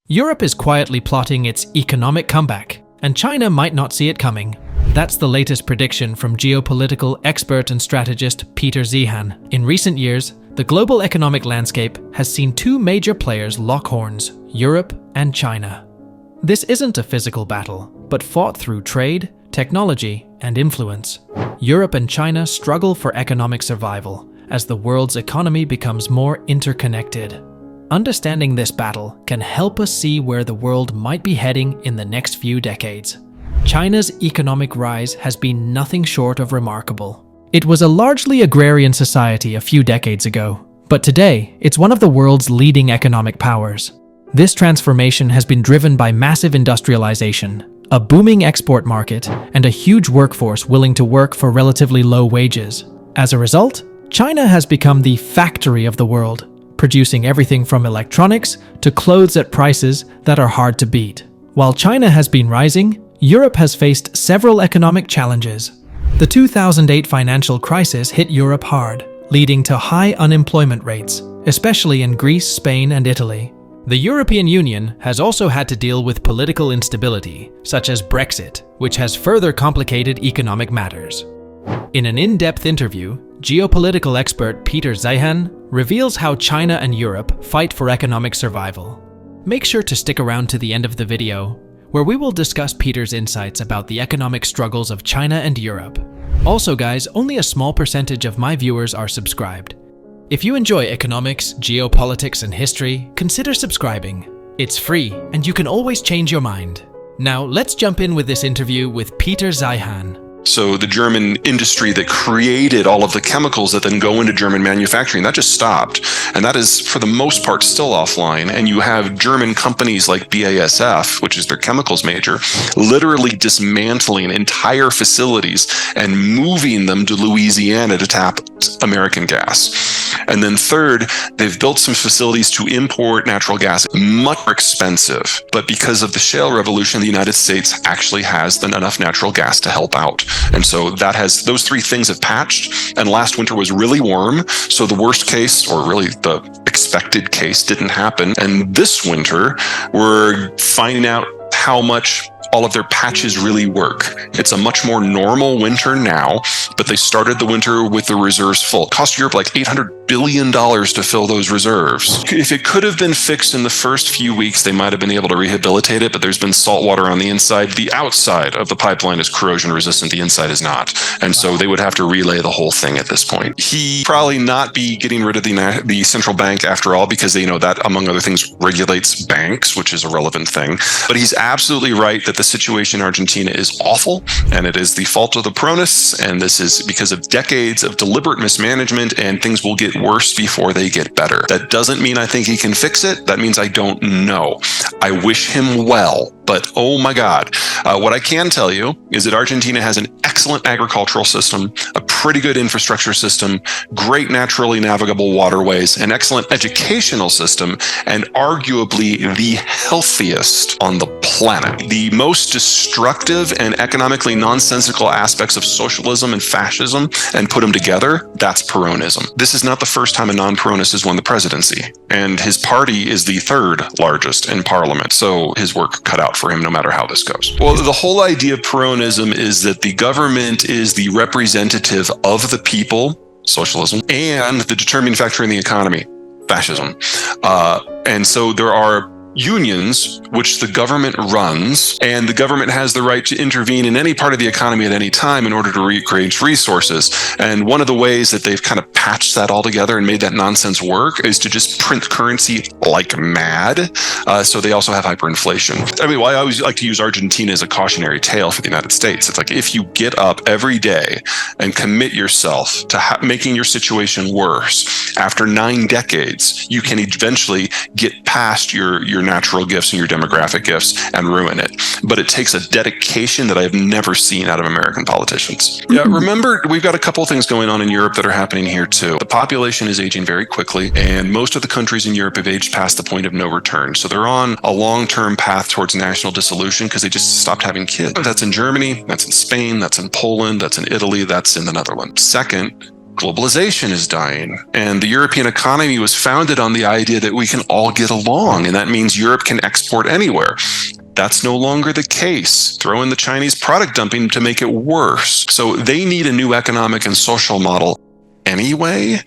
Europe is quietly plotting its economic comeback, and China might not see it coming. That's the latest prediction from geopolitical expert and strategist Peter Zyyhan. In recent years, the global economic landscape has seen two major players lock horns, Europe and China. This isn't a physical battle, but fought through trade, technology, and influence. Europe and China struggle for economic survival as the world's economy becomes more interconnected. Understanding this battle can help us see where the world might be heading in the next few decades. China's economic rise has been nothing short of remarkable. It was a largely agrarian society a few decades ago, but today it's one of the world's leading economic powers. This transformation has been driven by massive industrialization, a booming export market, and a huge workforce willing to work for relatively low wages. As a result, China has become the factory of the world, producing everything from electronics to clothes at prices that are hard to beat. While China has been rising, Europe has faced several economic challenges. The 2008 financial crisis hit Europe hard, leading to high unemployment rates, especially in Greece, Spain, and Italy. The European Union has also had to deal with political instability, such as Brexit, which has further complicated economic matters. In an in-depth interview, geopolitical expert Peter Zyyhan reveals how China and Europe fight for economic survival. Make sure to stick around to the end of the video, where we will discuss Peter's insights about the economic struggles of China and Europe. Also guys, only a small percentage of my viewers are subscribed. If you enjoy economics, geopolitics, and history, consider subscribing. It's free, and you can always change your mind. Now, let's jump in with this interview with Peter Zyyhan. So the German industry that created all of the chemicals that then go into German manufacturing, that just stopped. And that is, for the most part, still offline. And you have German companies like BASF, which is their chemicals major, literally dismantling entire facilities and moving them to Louisiana to tap American gas. And then third, they've built some facilities to import natural gas, much more expensive. But because of the shale revolution, the United States actually has enough natural gas to help out. And so those three things have patched, and last winter was really warm. So the worst case, or really the expected case, didn't happen. And this winter, we're finding out how much all of their patches really work. It's a much more normal winter now, but they started the winter with the reserves full. It cost Europe like $800 billion to fill those reserves. If it could have been fixed in the first few weeks, they might have been able to rehabilitate it, but there's been salt water on the inside. The outside of the pipeline is corrosion resistant, the inside is not. And so they would have to relay the whole thing at this point. He probably not be getting rid of the central bank after all, because they know that, among other things, regulates banks, which is a relevant thing. But he's absolutely right that the situation in Argentina is awful, and it is the fault of the Peronists, and this is because of decades of deliberate mismanagement, and things will get worse before they get better. That doesn't mean I think he can fix it. That means I don't know. I wish him well, but oh my God. What I can tell you is that Argentina has an excellent agricultural system, a pretty good infrastructure system, great naturally navigable waterways, an excellent educational system, and arguably the healthiest on the planet. The most destructive and economically nonsensical aspects of socialism and fascism, and put them together, that's Peronism. This is not the first time a non-Peronist has won the presidency, and his party is the third largest in parliament, so his work cut out for him no matter how this goes. Well, the whole idea of Peronism is that the government is the representative of the people, socialism, and the determining factor in the economy, fascism. And so there are unions, which the government runs, and the government has the right to intervene in any part of the economy at any time in order to recreate resources. And one of the ways that they've kind of patched that all together and made that nonsense work is to just print currency like mad. So they also have hyperinflation. I mean, well, I always like to use Argentina as a cautionary tale for the United States. It's like, if you get up every day and commit yourself to making your situation worse, after 9 decades, you can eventually get past your natural gifts and your demographic gifts and ruin it. But it takes a dedication that I've never seen out of American politicians. Yeah, remember, we've got a couple of things going on in Europe that are happening here too. The population is aging very quickly, and most of the countries in Europe have aged past the point of no return. So they're on a long-term path towards national dissolution because they just stopped having kids. That's in Germany, that's in Spain, that's in Poland, that's in Italy, that's in the Netherlands. Second, globalization is dying, and the European economy was founded on the idea that we can all get along, and that means Europe can export anywhere. That's no longer the case. Throw in the Chinese product dumping to make it worse. So they need a new economic and social model anyway.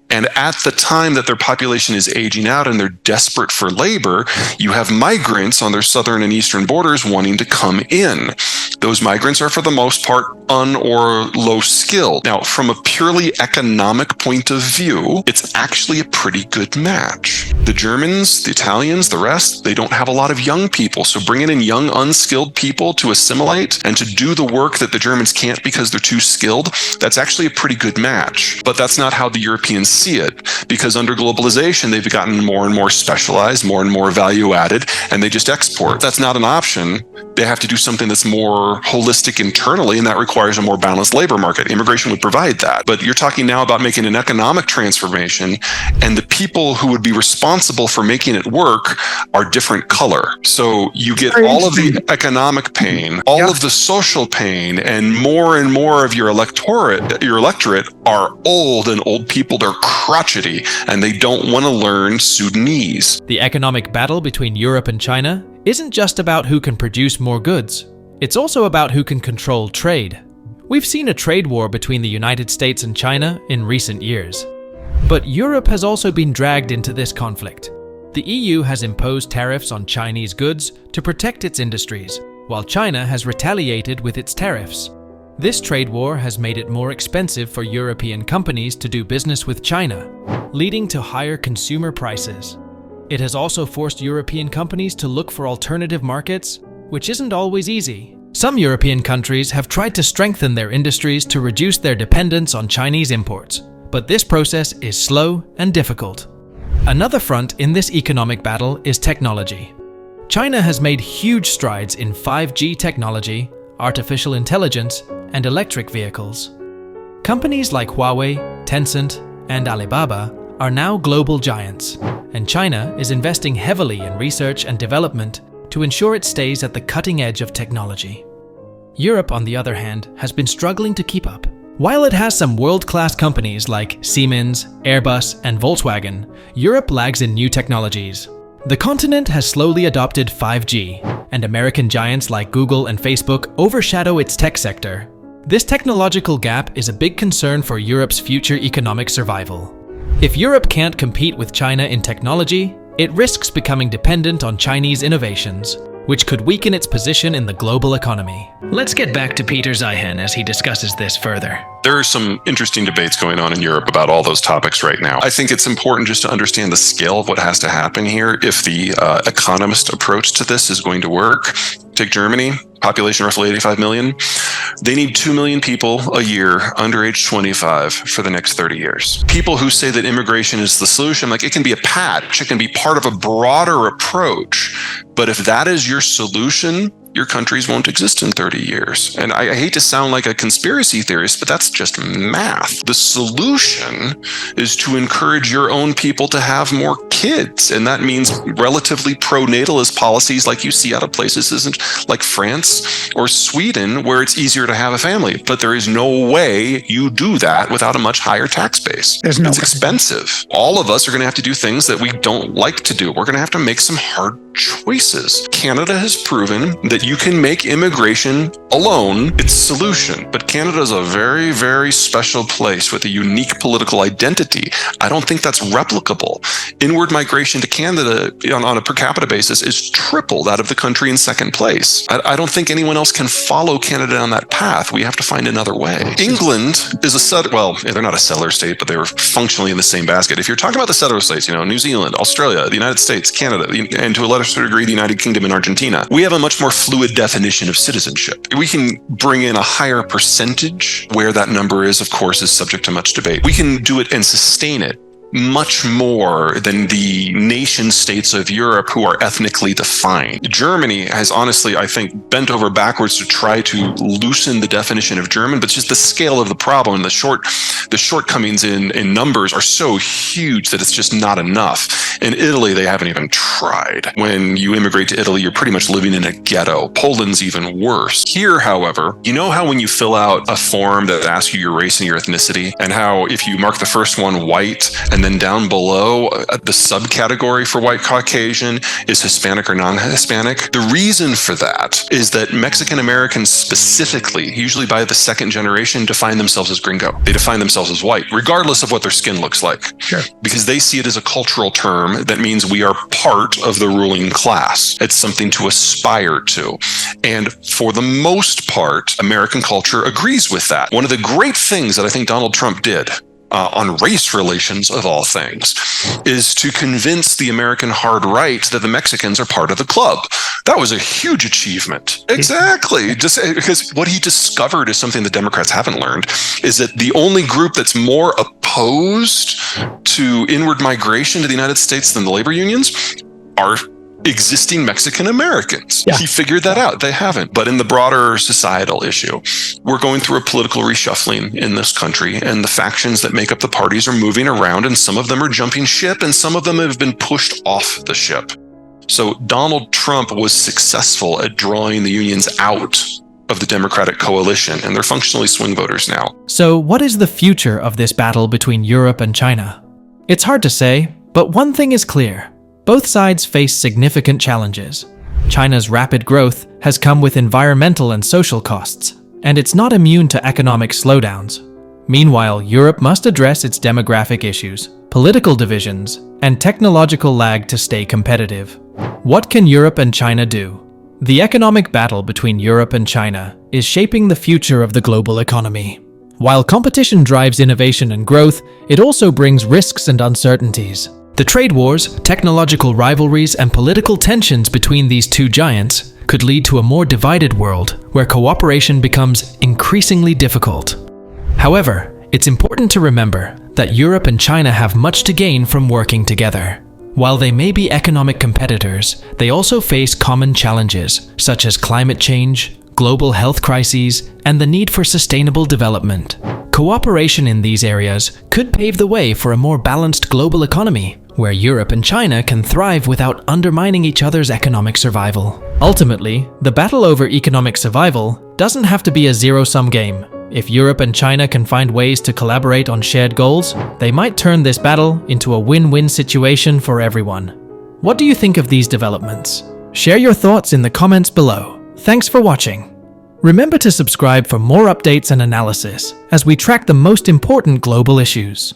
And at the time that their population is aging out and they're desperate for labor, you have migrants on their southern and eastern borders wanting to come in. Those migrants are, for the most part, un or low skilled. Now, from a purely economic point of view, it's actually a pretty good match. The Germans, the Italians, the rest, they don't have a lot of young people. So bringing in young, unskilled people to assimilate and to do the work that the Germans can't because they're too skilled, that's actually a pretty good match. But that's not how the Europeans see it, because under globalization, they've gotten more and more specialized, more and more value added, and they just export. That's not an option. They have to do something that's more holistic internally, and that requires a more balanced labor market. Immigration would provide that. But you're talking now about making an economic transformation, and the people who would be responsible for making it work are different color. So you get all of the economic pain, all of the social pain, and more of your electorate are old, and old people, they're crotchety, and they don't want to learn Sudanese. The economic battle between Europe and China isn't just about who can produce more goods. It's also about who can control trade. We've seen a trade war between the United States and China in recent years. But Europe has also been dragged into this conflict. The EU has imposed tariffs on Chinese goods to protect its industries, while China has retaliated with its tariffs. This trade war has made it more expensive for European companies to do business with China, leading to higher consumer prices. It has also forced European companies to look for alternative markets, which isn't always easy. Some European countries have tried to strengthen their industries to reduce their dependence on Chinese imports, but this process is slow and difficult. Another front in this economic battle is technology. China has made huge strides in 5G technology, artificial intelligence, and electric vehicles. Companies like Huawei, Tencent, and Alibaba are now global giants, and China is investing heavily in research and development to ensure it stays at the cutting edge of technology. Europe, on the other hand, has been struggling to keep up. While it has some world-class companies like Siemens, Airbus, and Volkswagen, Europe lags in new technologies. The continent has slowly adopted 5G, and American giants like Google and Facebook overshadow its tech sector. This technological gap is a big concern for Europe's future economic survival. If Europe can't compete with China in technology, it risks becoming dependent on Chinese innovations, which could weaken its position in the global economy. Let's get back to Peter Zyyhan as he discusses this further. There are some interesting debates going on in Europe about all those topics right now. I think it's important just to understand the scale of what has to happen here if the economist approach to this is going to work. Take Germany, population roughly 85 million. They need 2 million people a year under age 25 for the next 30 years. People who say that immigration is the solution, like it can be a patch, it can be part of a broader approach. But if that is your solution, your countries won't exist in 30 years. And I hate to sound like a conspiracy theorist, but that's just math. The solution is to encourage your own people to have more kids. And that means relatively pro-natalist policies like you see out of places like France or Sweden, where it's easier to have a family. But there is no way you do that without a much higher tax base. It's expensive. All of us are going to have to do things that we don't like to do. We're going to have to make some hard choices. Canada has proven that you can make immigration alone its solution, but Canada is a very, very special place with a unique political identity. I don't think that's replicable. Inward migration to Canada on a per capita basis is tripled out of the country in second place. I don't think anyone else can follow Canada on that path. We have to find another way. England is they're not a settler state, but they're functionally in the same basket. If you're talking about the settler states, New Zealand, Australia, the United States, Canada, and to a lesser degree, the United Kingdom and Argentina, we have a much more fluid definition of citizenship. We can bring in a higher percentage. Where that number is, of course, is subject to much debate. We can do it and sustain it much more than the nation states of Europe who are ethnically defined. Germany has honestly, I think, bent over backwards to try to loosen the definition of German, but just the scale of the problem and the shortcomings in numbers are so huge that it's just not enough. In Italy, they haven't even tried. When you immigrate to Italy, you're pretty much living in a ghetto. Poland's even worse. Here, however, you know how when you fill out a form that asks you your race and your ethnicity, and how if you mark the first one white, and then down below, the subcategory for white Caucasian is Hispanic or non-Hispanic? The reason for that is that Mexican Americans specifically, usually by the second generation, define themselves as gringo. They define themselves as white, regardless of what their skin looks like. Sure. Because they see it as a cultural term that means we are part of the ruling class. It's something to aspire to. And for the most part, American culture agrees with that. One of the great things that I think Donald Trump did on race relations, of all things, is to convince the American hard right that the Mexicans are part of the club. That was a huge achievement. Exactly. Just because what he discovered is something the Democrats haven't learned, is that the only group that's more opposed to inward migration to the United States than the labor unions are existing Mexican Americans. Yeah. He figured that out. They haven't. But in the broader societal issue, we're going through a political reshuffling in this country, and the factions that make up the parties are moving around, and some of them are jumping ship, and some of them have been pushed off the ship. So Donald Trump was successful at drawing the unions out of the Democratic coalition, and they're functionally swing voters now. So what is the future of this battle between Europe and China? It's hard to say, but one thing is clear. Both sides face significant challenges. China's rapid growth has come with environmental and social costs, and it's not immune to economic slowdowns. Meanwhile, Europe must address its demographic issues, political divisions, and technological lag to stay competitive. What can Europe and China do? The economic battle between Europe and China is shaping the future of the global economy. While competition drives innovation and growth, it also brings risks and uncertainties. The trade wars, technological rivalries, and political tensions between these two giants could lead to a more divided world where cooperation becomes increasingly difficult. However, it's important to remember that Europe and China have much to gain from working together. While they may be economic competitors, they also face common challenges such as climate change, global health crises, and the need for sustainable development. Cooperation in these areas could pave the way for a more balanced global economy, where Europe and China can thrive without undermining each other's economic survival. Ultimately, the battle over economic survival doesn't have to be a zero-sum game. If Europe and China can find ways to collaborate on shared goals, they might turn this battle into a win-win situation for everyone. What do you think of these developments? Share your thoughts in the comments below. Thanks for watching. Remember to subscribe for more updates and analysis as we track the most important global issues.